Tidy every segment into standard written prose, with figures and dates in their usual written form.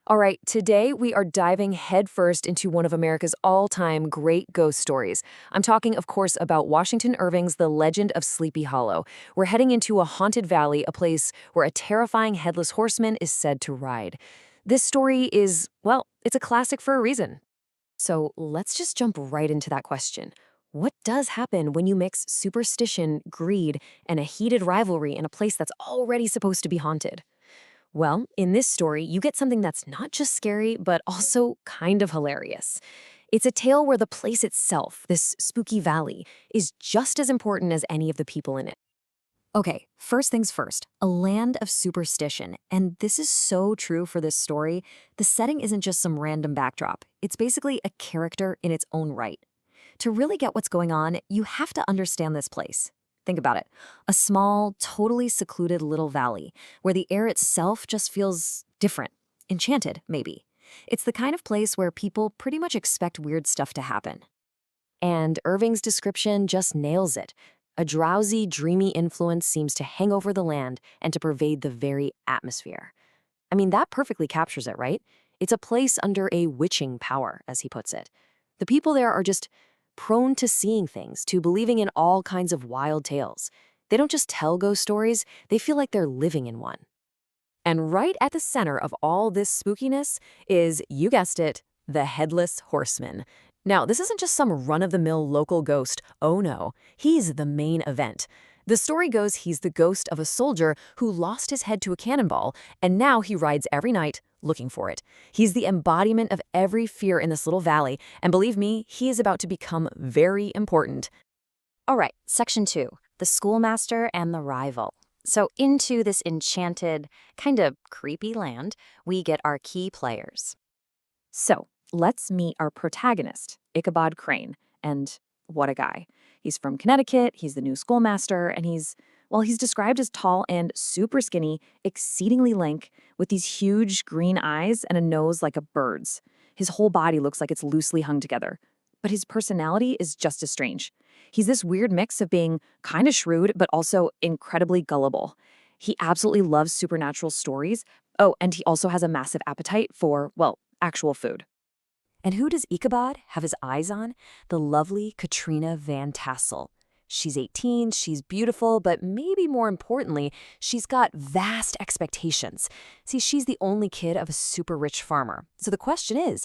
All right, today we are diving headfirst into one of America's all-time great ghost stories. I'm talking, of course, about Washington Irving's The Legend of Sleepy Hollow. We're heading into a haunted valley, a place where a terrifying headless horseman is said to ride. This story is, well, it's a classic for a reason. So let's just jump right into that question. What does happen when you mix superstition, greed, and a heated rivalry in a place that's already supposed to be haunted? Well, in this story, you get something that's not just scary, but also kind of hilarious. It's a tale where the place itself, this spooky valley, is just as important as any of the people in it. Okay, first things first, a land of superstition. And this is so true for this story. The setting isn't just some random backdrop, it's basically a character in its own right. To really get what's going on, you have to understand this place. Think about it. A small, totally secluded little valley where the air itself just feels different, enchanted, maybe. It's the kind of place where people pretty much expect weird stuff to happen. And Irving's description just nails it. A drowsy, dreamy influence seems to hang over the land and to pervade the very atmosphere. I mean, that perfectly captures it, right? It's a place under a witching power, as he puts it. The people there are just prone to seeing things, to believing in all kinds of wild tales. They don't just tell ghost stories, they feel like they're living in one. And right at the center of all this spookiness is, you guessed it, the Headless Horseman. Now, this isn't just some run-of-the-mill local ghost. Oh no, he's the main event. The story goes he's the ghost of a soldier who lost his head to a cannonball, and now he rides every night looking for it. He's the embodiment of every fear in this little valley, and believe me, he is about to become very important. All right, section 2, the schoolmaster and the rival. So into this enchanted, kind of creepy land, we get our key players. So, let's meet our protagonist, Ichabod Crane. And what a guy. He's from Connecticut, he's the new schoolmaster, and he's described as tall and super skinny, exceedingly lank, with these huge green eyes and a nose like a bird's. His whole body looks like it's loosely hung together. But his personality is just as strange. He's this weird mix of being kind of shrewd, but also incredibly gullible. He absolutely loves supernatural stories. Oh, and he also has a massive appetite for, well, actual food. And who does Ichabod have his eyes on? The lovely Katrina Van Tassel. She's 18, she's beautiful, but maybe more importantly, she's got vast expectations. See, she's the only kid of a super rich farmer. So the question is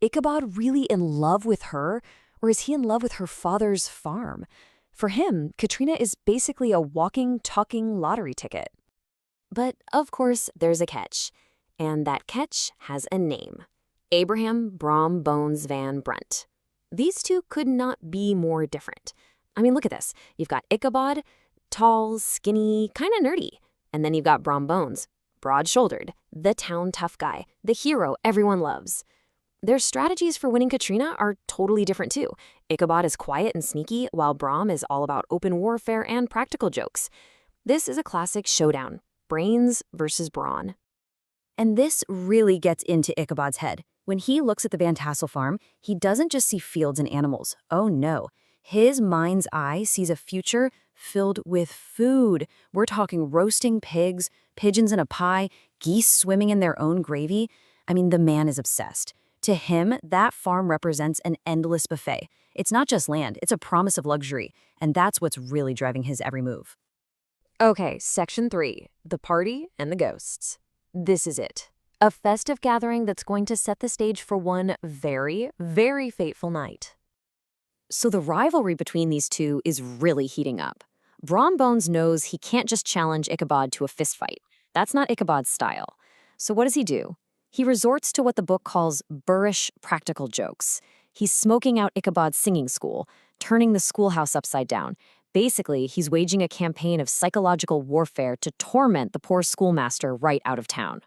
Ichabod really in love with her, or is he in love with her father's farm? For him, Katrina is basically a walking, talking lottery ticket. But of course, there's a catch. And that catch has a name. Abraham Brom Bones Van Brunt. These two could not be more different. I mean, look at this. You've got Ichabod, tall, skinny, kind of nerdy. And then you've got Brom Bones, broad-shouldered, the town tough guy, the hero everyone loves. Their strategies for winning Katrina are totally different too. Ichabod is quiet and sneaky, while Brom is all about open warfare and practical jokes. This is a classic showdown, brains versus brawn. And this really gets into Ichabod's head. When he looks at the Van Tassel farm, he doesn't just see fields and animals. Oh no. His mind's eye sees a future filled with food. We're talking roasting pigs, pigeons in a pie, geese swimming in their own gravy. I mean, the man is obsessed. To him, that farm represents an endless buffet. It's not just land, it's a promise of luxury. And that's what's really driving his every move. Okay, section 3, the party and the ghosts. This is it. A festive gathering that's going to set the stage for one very, very fateful night. So the rivalry between these two is really heating up. Brom Bones knows he can't just challenge Ichabod to a fistfight. That's not Ichabod's style. So what does he do? He resorts to what the book calls boorish practical jokes. He's smoking out Ichabod's singing school, turning the schoolhouse upside down. Basically, he's waging a campaign of psychological warfare to torment the poor schoolmaster right out of town.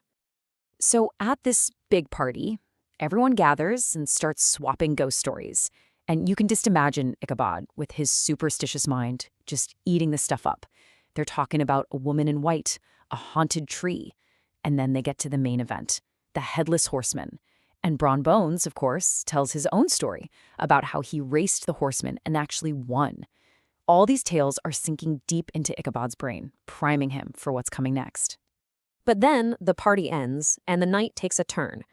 So at this big party, everyone gathers and starts swapping ghost stories. And you can just imagine Ichabod with his superstitious mind just eating the stuff up. They're talking about a woman in white, a haunted tree, and then they get to the main event, the Headless Horseman. And Brom Bones, of course, tells his own story about how he raced the horseman and actually won. All these tales are sinking deep into Ichabod's brain, priming him for what's coming next. But then the party ends, and the night takes a turn.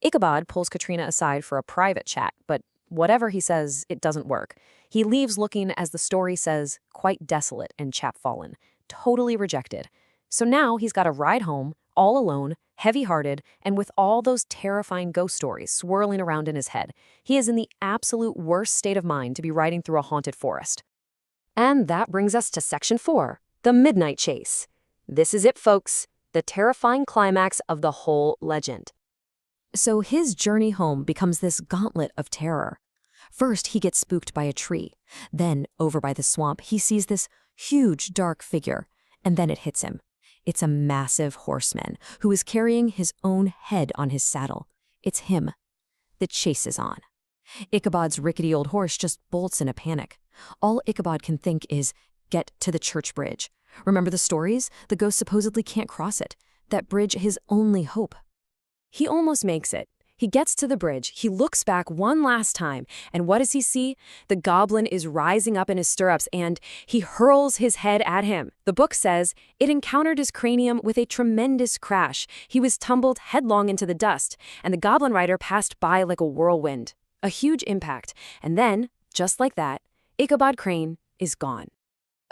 Ichabod pulls Katrina aside for a private chat, but whatever he says, it doesn't work. He leaves looking, as the story says, quite desolate and chapfallen, totally rejected. So now he's got to ride home, all alone, heavy-hearted, and with all those terrifying ghost stories swirling around in his head. He is in the absolute worst state of mind to be riding through a haunted forest. And that brings us to Section 4, the Midnight Chase. This is it, folks, the terrifying climax of the whole legend. So his journey home becomes this gauntlet of terror. First, he gets spooked by a tree. Then, over by the swamp, he sees this huge, dark figure. And then it hits him. It's a massive horseman who is carrying his own head on his saddle. It's him. The chase is on. Ichabod's rickety old horse just bolts in a panic. All Ichabod can think is, get to the church bridge. Remember the stories? The ghost supposedly can't cross it. That bridge his only hope. He almost makes it. He gets to the bridge, he looks back one last time, and what does he see? The goblin is rising up in his stirrups, and he hurls his head at him. The book says, it encountered his cranium with a tremendous crash. He was tumbled headlong into the dust, and the goblin rider passed by like a whirlwind. A huge impact, and then, just like that, Ichabod Crane is gone.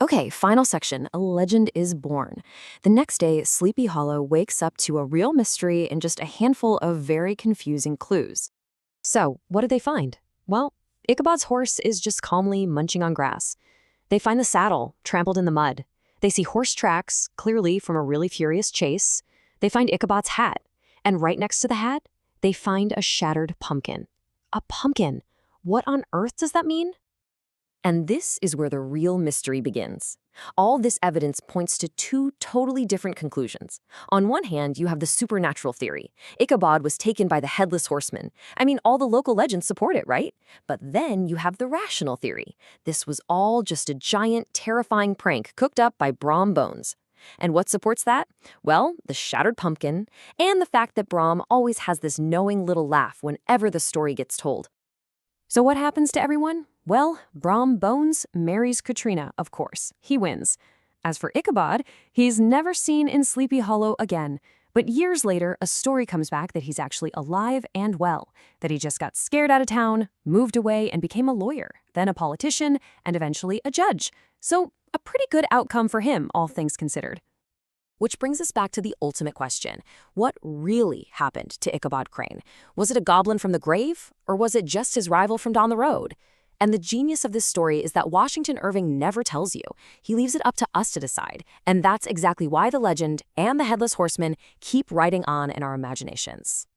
Okay, final section, a legend is born. The next day, Sleepy Hollow wakes up to a real mystery and just a handful of very confusing clues. So, what did they find? Well, Ichabod's horse is just calmly munching on grass. They find the saddle, trampled in the mud. They see horse tracks, clearly from a really furious chase. They find Ichabod's hat. And right next to the hat, they find a shattered pumpkin. A pumpkin! What on earth does that mean? And this is where the real mystery begins. All this evidence points to two totally different conclusions. On one hand, you have the supernatural theory. Ichabod was taken by the headless horseman. I mean, all the local legends support it, right? But then you have the rational theory. This was all just a giant, terrifying prank cooked up by Brom Bones. And what supports that? Well, the shattered pumpkin, and the fact that Brom always has this knowing little laugh whenever the story gets told. So what happens to everyone? Well, Brom Bones marries Katrina, of course. He wins. As for Ichabod, he's never seen in Sleepy Hollow again. But years later, a story comes back that he's actually alive and well, that he just got scared out of town, moved away, and became a lawyer, then a politician, and eventually a judge. So, a pretty good outcome for him, all things considered. Which brings us back to the ultimate question. What really happened to Ichabod Crane? Was it a goblin from the grave, or was it just his rival from down the road? And the genius of this story is that Washington Irving never tells you. He leaves it up to us to decide. And that's exactly why the legend and the Headless Horseman keep riding on in our imaginations.